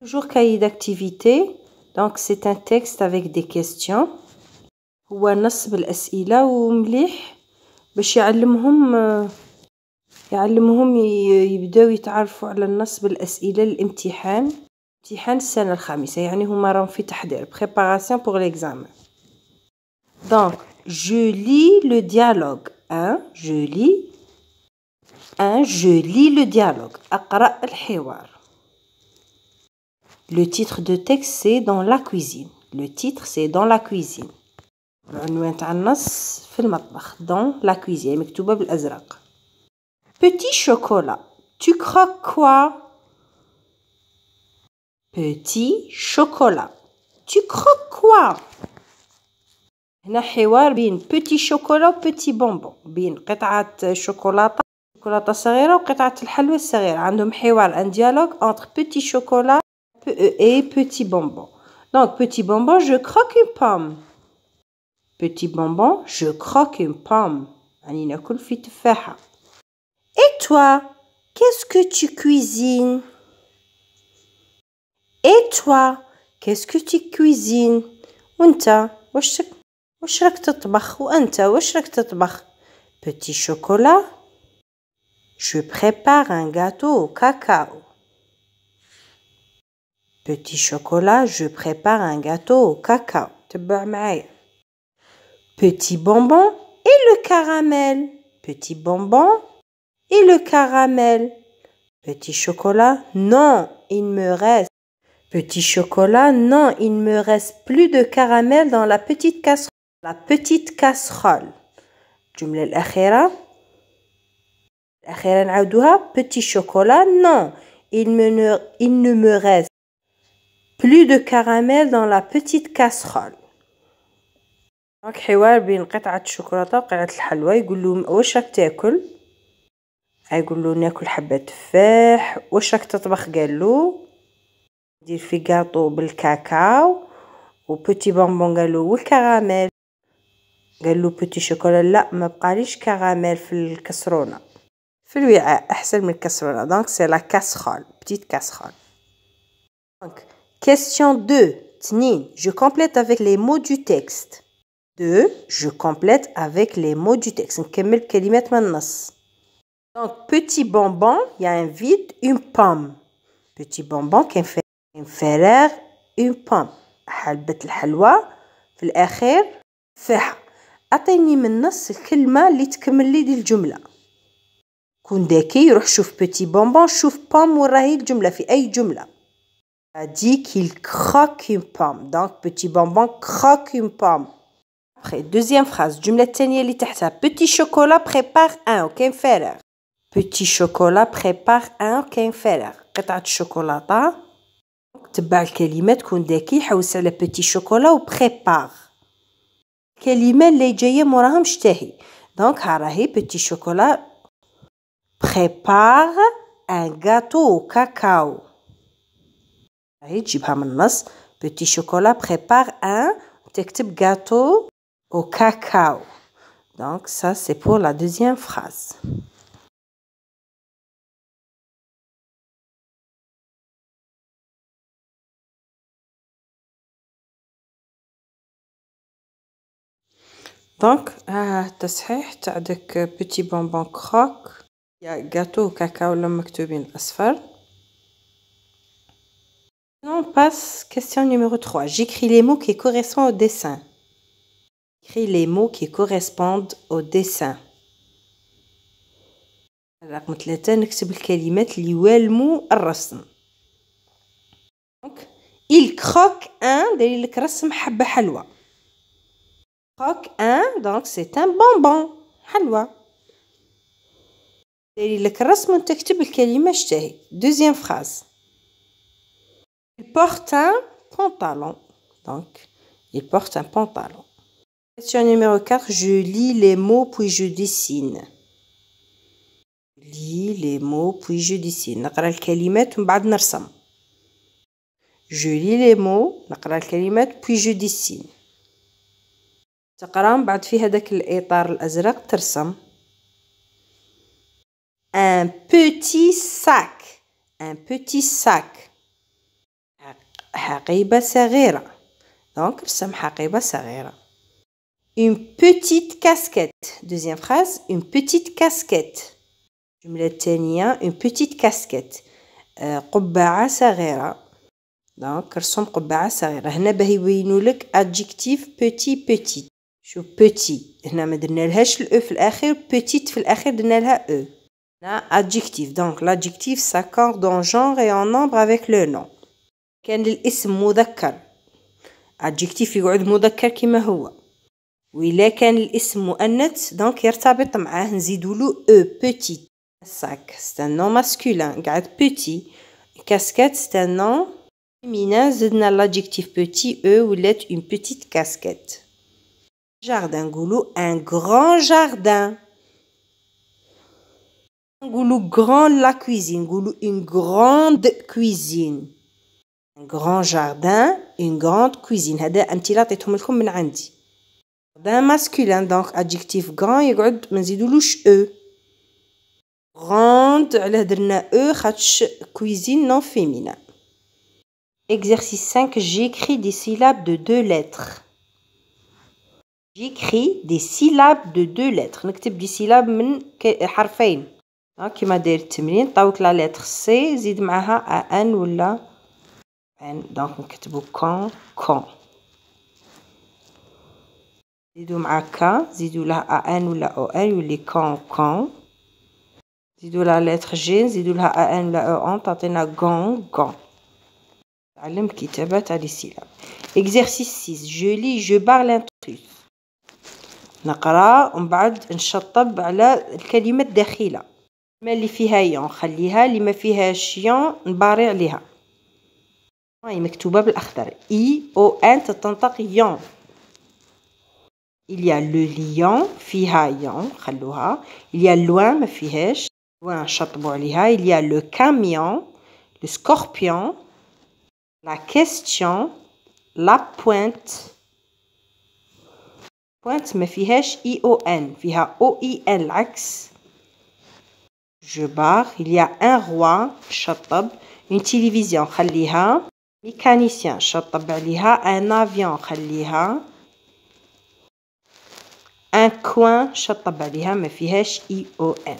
Toujours cahier d'activité. Donc c'est un texte avec des questions. هو نص بالأسئلة ومليح باش يعلمهم يبداو يتعرفوا على النص بالأسئلة الامتحان السنة الخامسة يعني هما راهم في تحضير préparation pour l'examen. Donc je lis le dialogue. Je lis le dialogue. أقرأ الحوار. Le titre de texte c'est dans la cuisine. Le titre c'est dans la cuisine. العنوان تاع النص في المطبخ dans la cuisine مكتوبة بالأزرق. Petit chocolat, tu croques quoi? Petit chocolat, tu croques quoi? هنا حوار بين petit chocolat و petit bonbon بين قطعة شوكولاتة صغيرة وقطعة الحلوى الصغيرة عندهم حوار un dialogue entre petit chocolat et petit bonbon. Donc petit bonbon, je croque une pomme. Petit bonbon, je croque une pomme. يعني ناكل في تفاحة. Et toi, qu'est-ce que tu cuisines? Et toi, qu'est-ce que tu cuisines? وانت واش راك تطبخ؟ وانت واش راك تطبخ؟ Petit chocolat, je prépare un gâteau au cacao. Petit chocolat, je prépare un gâteau au cacao. تبع معايا. Petit bonbon et le caramel. Petit bonbon et le caramel. Petit chocolat, non, il me reste. Petit chocolat, non, il me reste plus de caramel dans la petite casserole. La petite casserole. الجملة الأخيرة نعاودوها. Petit chocolat, non, il ne me reste plus de caramel dans la petite casserole. دونك حوار بين قطعة الشوكولاتة وقطعة الحلوى. يقول له واش راك تاكل؟ يقول له ناكل حبة تفاح. واش راك تطبخ؟ قال له ندير في كاطو بالكاكاو. وبوتي بونبون قال له والكراميل. قال له بوتي شوكولا لا ما بقاليش كراميل في الكسرونه في الوعاء احسن من الكسرونه. دونك سي لا كاسرول بتيت كاسرول. دونك كيسيون 2 je complète avec les mots du texte. 2 je complète avec les mots du texte. نكمل كلمات من النص. Donc petit bonbon il y a un vide une pomme. Petit bonbon كاين فراغ une pomme. حلبة الحلوى في الأخير تفاحة. أعطيني من نص الكلمة اللي تكمل لي دي الجملة. كون ذكي يروح شوف بيتي بونبون شوف بوم وين راهي الجملة في أي جملة. dit qu'il croque une pomme. Donc petit bonbon croque une pomme. Après deuxième phrase الجملة الثانية اللي تحتها petit chocolat prépare un وكاين فارغ. Petit chocolat prépare un كاين فارغ. قطعة الشوكولاتة. تبع الكلمات تكون ذكي حوس على بيتي شوكولا وبريبار. الكلمة اللي جاية موراهم اشتهي. دونك ها راهي بيتي شوكولا بريبار ان غاتو او كاكاو. راهي تجيبها من النص. بيتي شوكولا بريبار ان تكتب غاتو او كاكاو. دونك ça c'est pour la deuxième phrase. دونك التصحيح تاع داك بيتي بونبون كروك يا غاتو وكاكاو اللي مكتوبين اصفر. On passe question numéro 3. J'écris les mots qui correspondent au dessin. J'écris les mots qui correspondent au dessin. رقم 3 نكتب الكلمات اللي يوالموا الرسم. Donc il croque un داير لك رسم حبة حلوى. Croque un donc c'est un bonbon حلوى. داير لك الرسم وانت تكتب الكلمة اشتهي. Deuxième phrase. Il porte un pantalon. Donc il porte un pantalon. Question numéro 4. Je lis les mots puis je dessine. lis les mots puis je dessine. نقرأ الكلمات ومن بعد نرسم. Je lis les mots نقرأ الكلمات puis je dessine. تقرأ من بعد في هذاك الإطار الأزرق ترسم. Un petit sac. Un petit sac. حقيبة صغيرة. Donc رسم حقيبة صغيرة. Une petite casquette. Deuxième phrase, une petite casquette. الجملة الثانية une petite casquette. قبعة صغيرة. Donc رسم قبعة صغيرة. هنا باه يبينوا لك adjectif petit. شوف petit. هنا ما درنالهاش الأو في الآخر. petite في الآخر درنا لها أو. هنا adjectif. Donc l'adjectif s'accorde en genre et en nombre avec le nom. كان الاسم مذكر. adjectif يقعد مذكر كما هو. وإلا كان الاسم مؤنث دونك يرتبط معاه نزيدولو او petit. sac c'est un nom masculin قاعد petit. casquette c'est un nom féminin زدنا l'adjectif petit e ولات une petite casquette. jardin نقولو un grand jardin. نقولو grand la cuisine نقولو une grande cuisine. un grand jardin une grande cuisine. هذا أمثلة عطيتهم لكم من عندي. jardin masculin donc adjectif grand يقعد ما نزيدولوش او. grande علاه درنا او خاطش cuisine non féminin. Exercice 5, j'écris des syllabes de 2 lettres. J'écris des syllabes de 2 lettres. نكتب دي syllabes من حرفين. كيما داير التمرين طاوك لا lettre C زيد معاها ان ولا ان. دونك نكتبو كون. زيدو مع ك زيدو لها ان ولا او ان يولي كون. زيدو لا lettre G نزيدو لها ان ولا او ان تعطينا غون. تعلم كتابة تاع لي سيلاب. Exercice 6, je lis je parle intrus. نقرا ومن بعد نشطب على الكلمة الداخلة. ما اللي فيها يون خليها، اللي ما فيهاش يون نباري عليها. هاي مكتوبة بالأخضر اي او ان تتنطق يون. il y a le lion فيها يون خلوها. il y a loin ما فيهاش loin نشطبوا عليها. il y a le camion le scorpion la question la pointe ما فيهاش اي او ان فيها او اي ان العكس. je barre il y a un roi شطب une télévision خليها mécanicien شطب عليها un avion خليها un coin شطب عليها ما فيهاش اي او ان.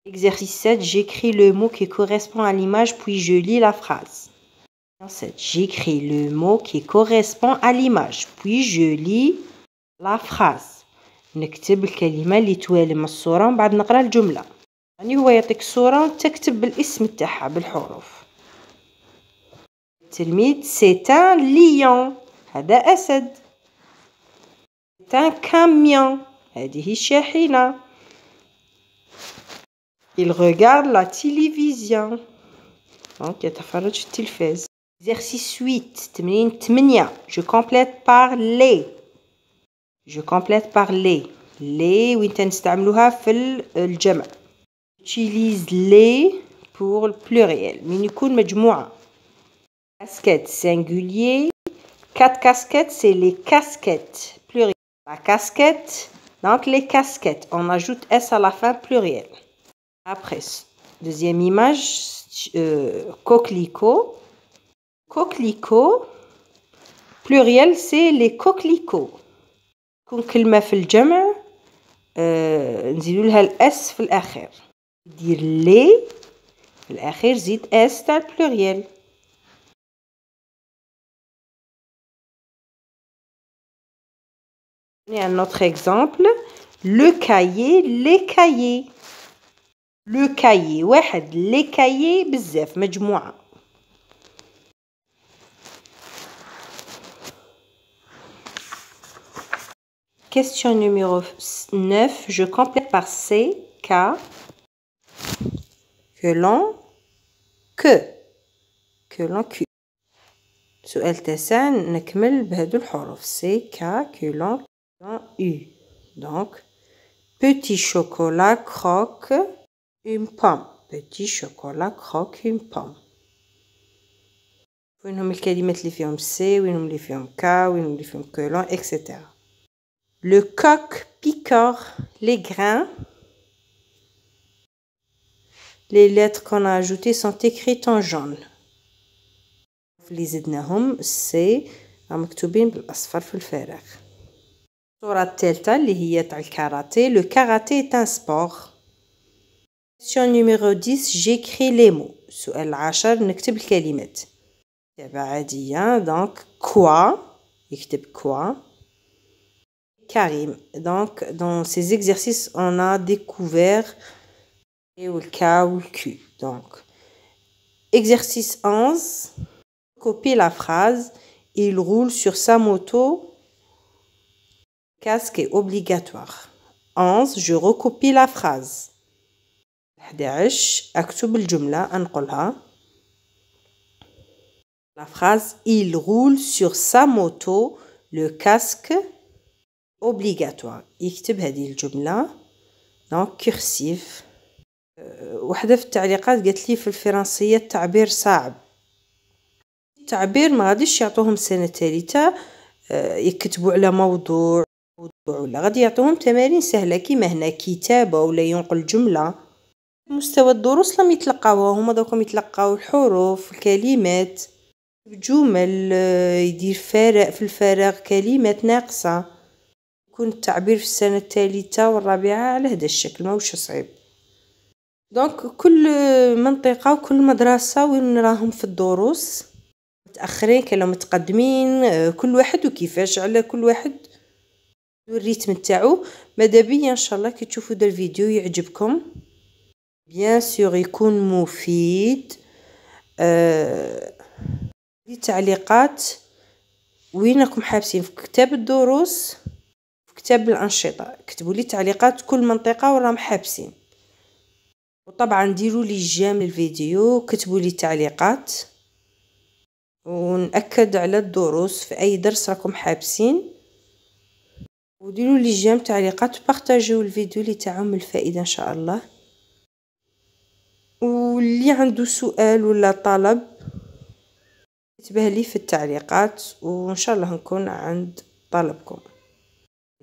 Exercice 7, j'écris le mot qui correspond à l'image puis je lis la phrase. 7, j'écris le mot qui correspond à l'image puis je lis la phrase. نكتب الكلمة اللي توالم الصورة ومن بعد نقرأ الجملة. يعني هو يعطيك الصورة وتكتب بالاسم تاعها بالحروف. التلميذ c'est un lion هذا أسد. c'est un camion هذه الشاحنة. il regarde la télévision donc يتفرج في التلفاز. Exercice 8 تمرين 8 je complète par les. je complète par les وين تنستعملوها في الجمع. utilise les pour le pluriel من يكون مجموعة. casquette singulier 4 casquettes c'est les casquettes pluriel. la casquette donc les casquettes on ajoute s à la fin pluriel. après deuxième image coquelicot pluriel c'est les coquelicots. كون كلمة في الجمع نزيدو لها الاس في الاخر. دير لي في الاخر زيد اس تاع البلوريال. un autre exemple le cahier les cahiers. le cahier واحد les cahiers بزاف مجموعة. Question numéro 9. Je complète par C, K, que l'on, que l'on Q. سؤال تاسع نكمل بهذو الحروف C, K, que l'on U. Donc, petit chocolat croque une pomme. petit chocolat croque une pomme. وينهم الكلمات اللي فيهم C, وينهم اللي فيهم K, وينهم اللي فيهم que l'on, etc. Le coq picore les grains. Les lettres qu'on a ajoutées sont écrites en jaune. اللي زدناهم السي مكتوبين بالاصفر في الفراغ. الصورة الثالثة اللي هي تاع الكاراتيه. لو كاراتيه est un sport. question numéro 10 j'écris les mots. السؤال العاشر نكتب الكلمات. كتابة عادية. دونك كوا يكتب كوا. Karim. Donc dans ces exercices on a découvert le K ou le Q. Donc exercice 11. Copie la phrase. Il roule sur sa moto. Casque est obligatoire. 11. Je recopie la phrase. 11. أكتب الجملة أنقلها. La phrase il roule sur sa moto. Le casque obligatoire. يكتب هذه الجملة donc cursive. وحدة في التعليقات قالت لي في الفرنسية التعبير صعب. التعبير ما غاديش يعطوهم سنة ثالثة يكتبوا على موضوع ولا غادي يعطوهم تمارين سهلة كيما هنا كتابة ولا ينقل جملة. مستوى الدروس لم يتلقاوها هما دوكم يتلقاو الحروف الكلمات الجمل يدير فارق في الفراغ كلمات ناقصة. يكون التعبير في السنة الثالثة والرابعة على هذا الشكل ماهوش صعيب. دونك كل منطقة وكل مدرسة وين راهم في الدروس متأخرين كانوا متقدمين كل واحد وكيفاش على كل واحد الريتم تاعو. ماذا بيا ان شاء الله كي تشوفوا دا الفيديو يعجبكم بيان سور يكون مفيد. دي تعليقات وين راكم حابسين في كتاب الدروس في كتاب الأنشطة. كتبوا لي تعليقات كل منطقة وراهم حابسين. وطبعا ديروا لي جيم للفيديو كتبوا لي تعليقات ونأكد على الدروس في أي درس راكم حابسين. وديروا لي جيم تعليقات وبارطاجيو الفيديو اللي تاعهم الفائدة ان شاء الله. واللي عنده سؤال ولا طلب يكتبه لي في التعليقات وان شاء الله نكون عند طلبكم.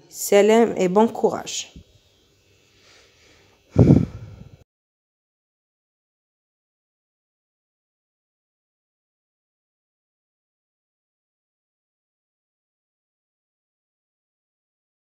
سلام et bon courage.